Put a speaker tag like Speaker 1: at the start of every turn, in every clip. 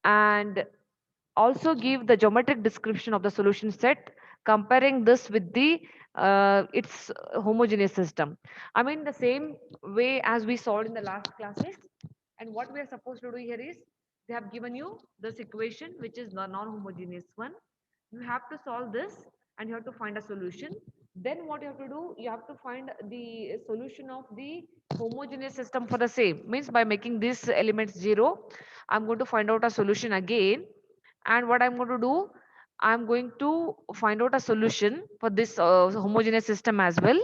Speaker 1: and also give the geometric description of the solution set, comparing this with the its homogeneous system. I mean the same way as we solved in the last classes. And what we are supposed to do here is, they have given you this equation which is the non-homogeneous one. You have to solve this and you have to find a solution. Then what you have to do, you have to find the solution of the homogeneous system for the same, means by making these elements zero. I'm going to find out a solution again. And what I'm going to do, I'm going to find out a solution for this homogeneous system as well.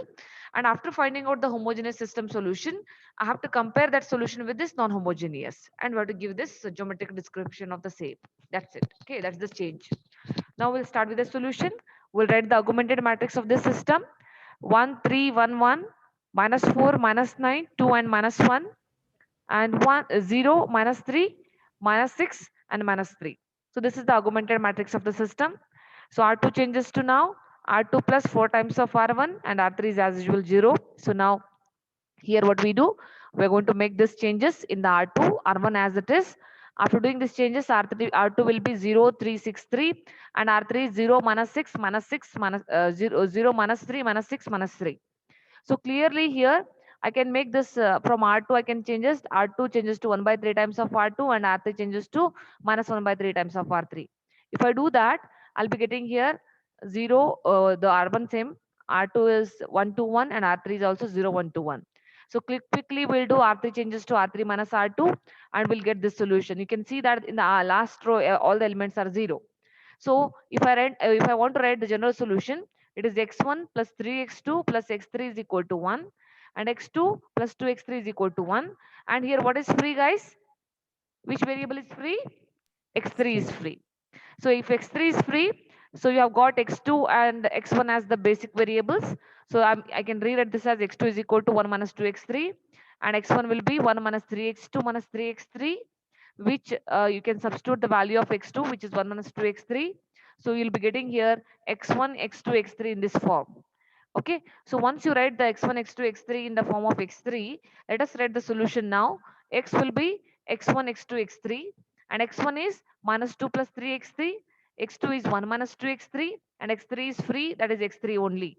Speaker 1: And after finding out the homogeneous system solution, I have to compare that solution with this non-homogeneous, and we have to give this geometric description of the same. That's it. Okay, that's the change. Now we'll start with the solution. We'll write the augmented matrix of this system: 1 3 1 1, minus 4 minus 9 2 and minus 1, and 1 0 minus 3 minus 6 and minus 3. So this is the augmented matrix of the system. So R2 changes to now R2 plus 4 times of R1, and R3 is as usual 0. So now here what we do, we're going to make this changes in the R2, R1 as it is. After doing these changes, R2 will be 0 3 6 3, and R3 is 0 minus 6 minus 6 minus 0 0 minus 3 minus 6 minus 3. So clearly here I can make this from R2, I can changes R2 changes to 1 by 3 times of R2, and R3 changes to minus 1 by 3 times of R3. If I do that, I'll be getting here 0, the R1 same, R2 is 1 to 1, and R3 is also 0 1 to 1. So quickly we'll do R3 changes to R3 minus R2, and we'll get this solution. You can see that in the last row all the elements are 0. So if I want to write the general solution, it is x1 plus 3x2 plus x3 is equal to 1, and x2 plus 2x3 is equal to 1. And here what is free, guys? Which variable is free? X3 is
Speaker 2: X3.
Speaker 1: free. So if x3 is free, so you have got x2 and x1 as the basic variables. So I can rewrite this as x2 is equal to 1 minus 2x3, and x1 will be 1 minus 3x2 minus 3x3, which you can substitute the value of x2, which is 1 minus 2x3. So you'll be getting here x1, x2, x3 in this form. Okay, so once you write the x1, x2, x3 in the form of x3, let us write the solution now. X will be x1, x2, x3, and x1 is minus 2 plus 3x3, x2 is 1 minus 2x3, and x3 is free, that is x3 only.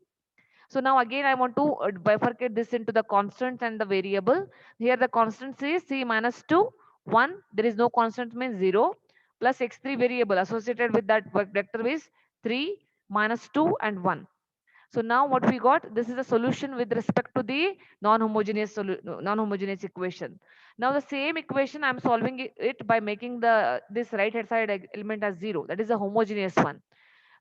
Speaker 1: So now again I want to bifurcate this into the constants and the variable. Here the constant is c minus 2, 1, there is no constant means 0, plus x3 variable associated with that vector is 3, minus 2 and 1. So now what we got, this is a solution with respect to the non-homogeneous equation. Now the same equation I'm solving it by making the this right hand side element as 0, that is a homogeneous one.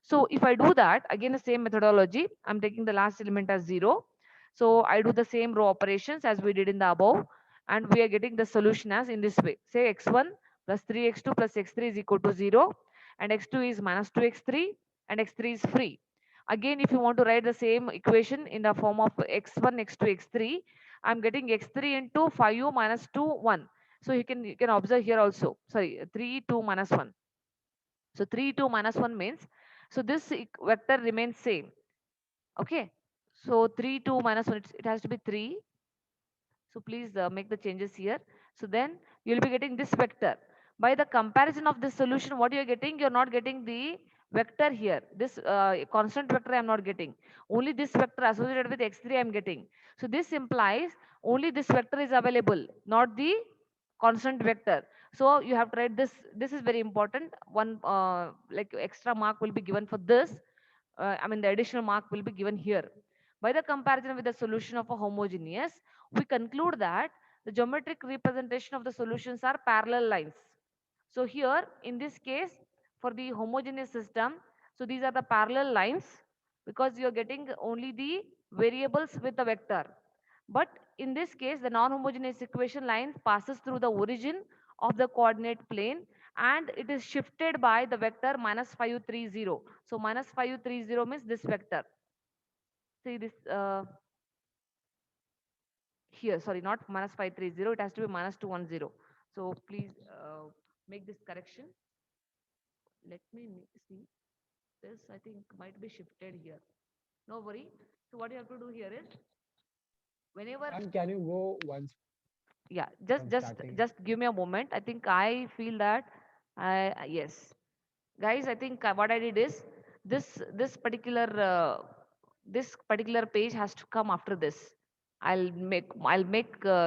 Speaker 1: So if I do that, again the same methodology, I'm taking the last element as 0. So I do the same row operations as we did in the above, and we are getting the solution as in this way. Say x1 plus 3x2 plus x3 is equal to 0, and x2 is minus 2x3, and x3 is free. Again, if you want to write the same equation in the form of x1, x2, x3, I'm getting x3 into 5u minus 2, 1. So you can observe here also. Sorry, 3, 2 minus 1. So 3, 2 minus 1 means, so this vector remains same. Okay. So 3, 2 minus 1, it has to be 3. So please make the changes here. So then you'll be getting this vector. By the comparison of this solution, what you're getting, you're not getting the vector here. This constant vector I'm not getting. Only this vector associated with x3 I'm getting. So this implies only this vector is available, not the constant vector. So you have to write this. This is very important. One like extra mark will be given for this. I mean the additional mark will be given here. By the comparison with the solution of a homogeneous, we conclude that the geometric representation of the solutions are parallel lines. So here in this case, for the homogeneous system, so these are the parallel lines, because you are getting only the variables with the vector. But in this case, the non-homogeneous equation line passes through the origin of the coordinate plane, and it is shifted by the vector minus 530. So minus 530 means this vector. See this here, sorry, not minus 530, it has to be minus 210. So please make this correction. Let me see. This I think might be shifted here. No worry. So what you have to do here is, whenever,
Speaker 2: Ma'am, can you go once
Speaker 1: yeah,
Speaker 2: from starting?
Speaker 1: just give me a moment. I think I feel that Yes, guys, I think what I did is this particular this particular page has to come after this. I'll make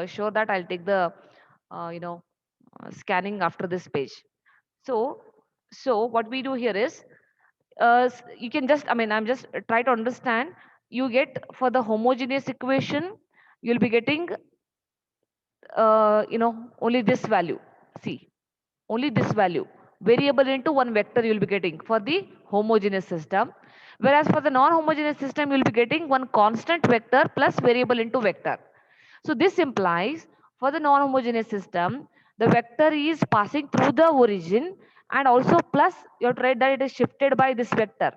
Speaker 1: sure that I'll take the you know scanning after this page. So what we do here is you can just, I mean, I'm just try to understand. You get for the homogeneous equation, you'll be getting only this value. See, only this value, variable into one vector you'll be getting for the homogeneous system, whereas for the non-homogeneous system you'll be getting one constant vector plus variable into vector. So this implies for the non-homogeneous system the vector is passing through the origin, and also plus you have to write that it is shifted by this vector,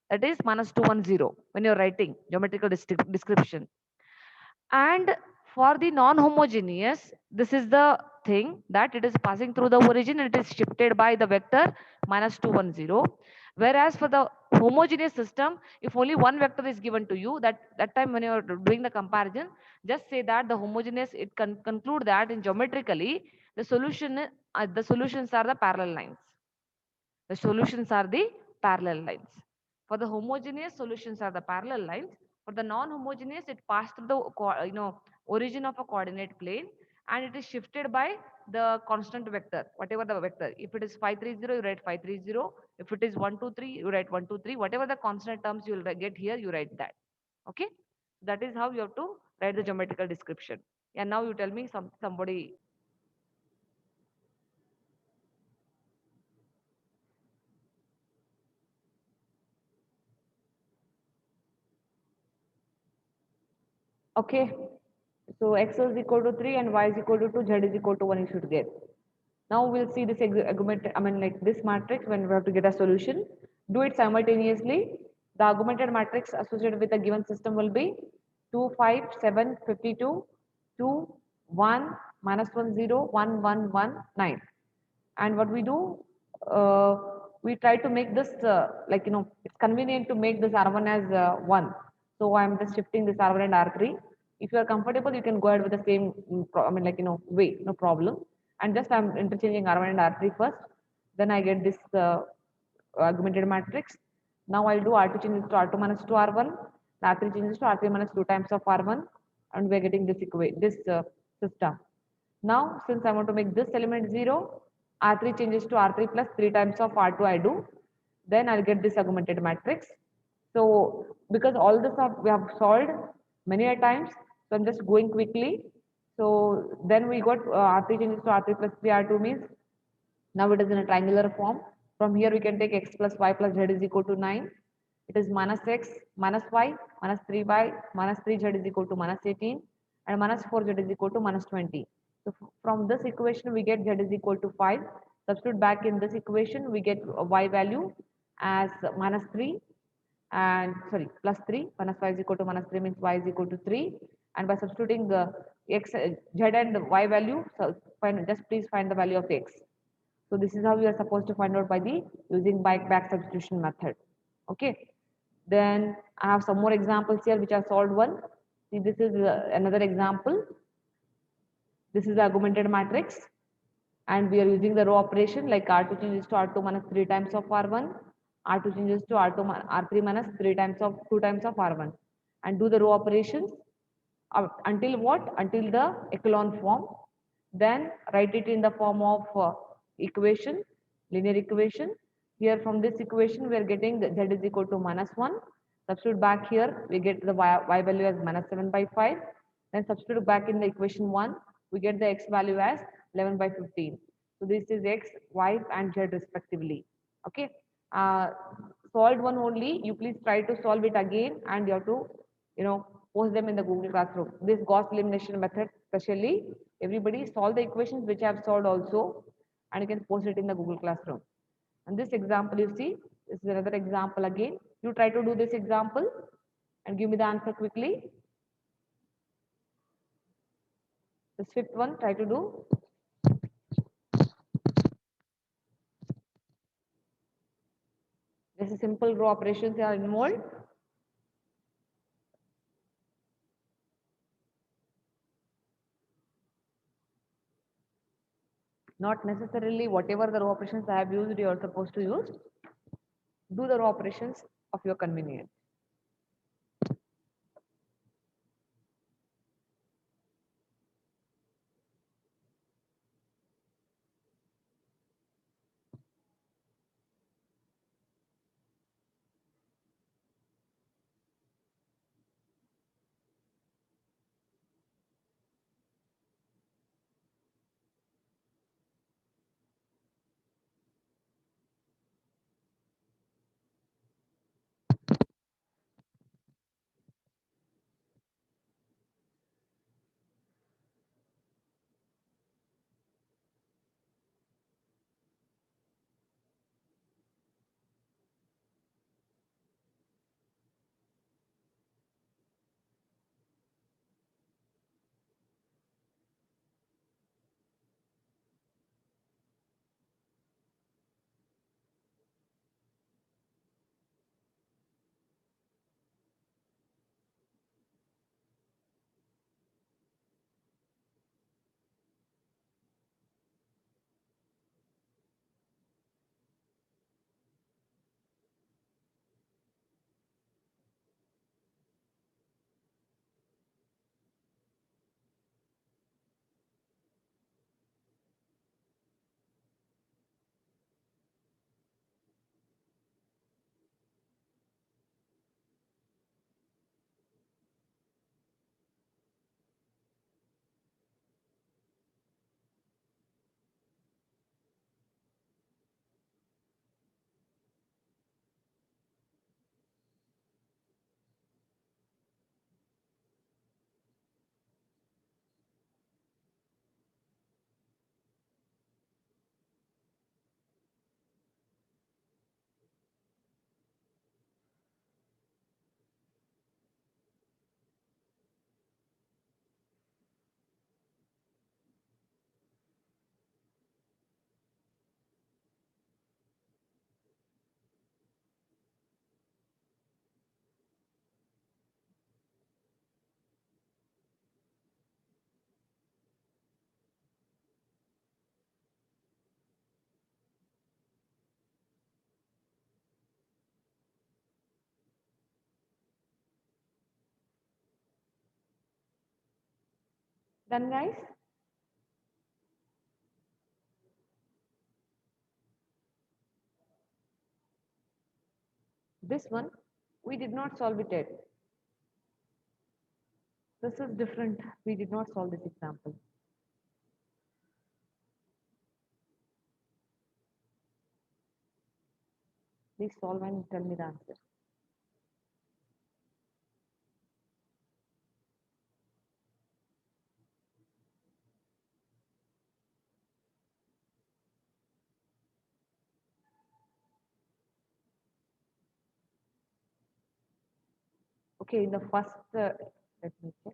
Speaker 1: that is -210 when you're writing geometrical description. And for the non-homogeneous, this is the thing that it is passing through the origin and it is shifted by the vector -210. Whereas for the homogeneous system, if only one vector is given to you, that time when you are doing the comparison, just say that the homogeneous, it can conclude that in geometrically the solutions are the parallel lines. The solutions are the parallel lines. For the homogeneous, solutions are the parallel lines. For the non-homogeneous, it passed through the origin of a coordinate plane, and it is shifted by the constant vector, whatever the vector. If it is 530, you write 530. If it is 123, you write 123. Whatever the constant terms you will get here, you write that. Okay, that is how you have to write the geometrical description. And now you tell me somebody. Okay. So x is equal to 3 and y is equal to 2, z is equal to 1 you should get. Now we'll see this argument, I mean like this matrix when we have to get a solution. Do it simultaneously. The augmented matrix associated with a given system will be 2, 5, 7, 52, 2, 1, -1, 0, 1, 1, 1, 9. And what we do, uh, we try to make this it's convenient to make this r1 as 1. So I'm just shifting this r1 and r3. If you are comfortable, you can go ahead with the same way, no problem. And just I'm interchanging r1 and r3 first, then I get this augmented matrix. Now I'll do r2 changes to r2 minus 2 r1, r3 changes to r3 minus 2 times of r1, and we're getting this system. Now, since I want to make this element 0, R3 changes to R3 plus 3 times of R2 I do. Then I'll get this augmented matrix. So, because all this we have solved many a times, so I'm just going quickly. So, then we got R3 changes to R3 plus 3 R2 means now it is in a triangular form. From here we can take x plus y plus z is equal to 9. It is minus x minus y minus 3y minus 3z is equal to minus 18, and minus 4z is equal to minus 20. So from this equation we get z is equal to 5. Substitute back in this equation, we get y value as minus 3, and sorry, plus 3. Minus y is equal to minus 3 means y is equal to 3. And by substituting the z and y value, so just please find the value of x. So this is how you are supposed to find out by the using back substitution method. Okay. Then I have some more examples here which are solved one. See, this is another example. This is the augmented matrix, and we are using the row operation like R2 changes to R2 minus 3 times of R1, R2 changes to R3 minus 3 times of 2 times of R1, and do the row operations until what? Until the echelon form. Then write it in the form of equation, linear equation. Here from this equation we are getting z is equal to -1. Substitute back here, we get the y value as -7 by 5. Then substitute back in the equation 1, we get the x value as 11 by 15. So this is x, y and z respectively. Okay. Uh, Solved one only. You please try to solve it again, and you have to, post them in the Google Classroom. This Gauss elimination method, especially, everybody solve the equations which I have solved also, and you can post it in the Google Classroom. And this example you see, this is another example again. You try to do this example and give me the answer quickly. This fifth one, try to do. This is simple row operations are involved. Not necessarily whatever the row operations I have used, you are supposed to use. Do the row operations of your convenience. Done, guys? This one, we did not solve it yet. This is different. We did not solve this example. Please solve and tell me the answer. Okay, in the first, let me check.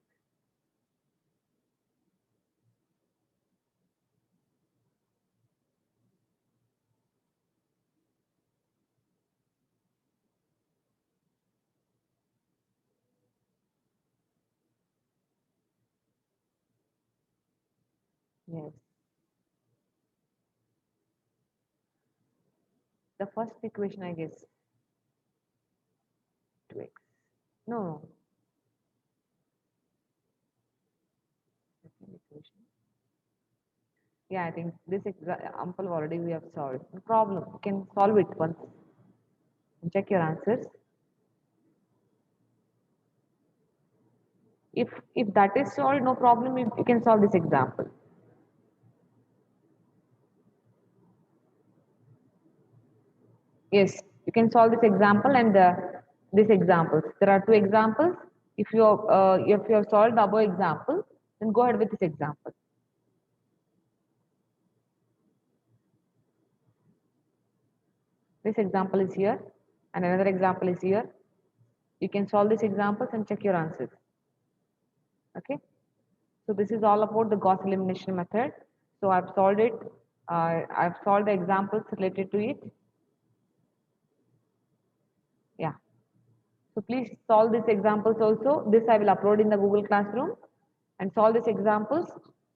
Speaker 1: Yes. The first equation, I guess, 2x. No, no. Second equation. Yeah, I think this example already we have solved. No problem. You can solve it once and check your answers. If that is solved, no problem. You can solve this example. Yes, you can solve this example and this examples. There are two examples. If you have solved the above example, then go ahead with this example. This example is here, and another example is here. You can solve these examples and check your answers. Okay. So this is all about the Gauss elimination method. So I've solved it. I've solved the examples related to it. Yeah. So please solve these examples also. This I will upload in the Google Classroom and solve these examples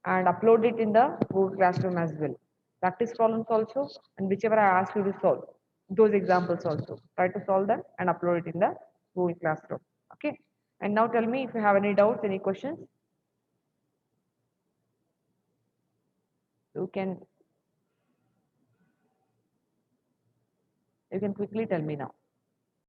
Speaker 1: and upload it in the Google Classroom as well. Practice problems also, and whichever I asked you to solve, those examples also. Try to solve them and upload it in the Google Classroom. Okay. And now tell me if you have any doubts, any questions. You can you can quickly tell me now.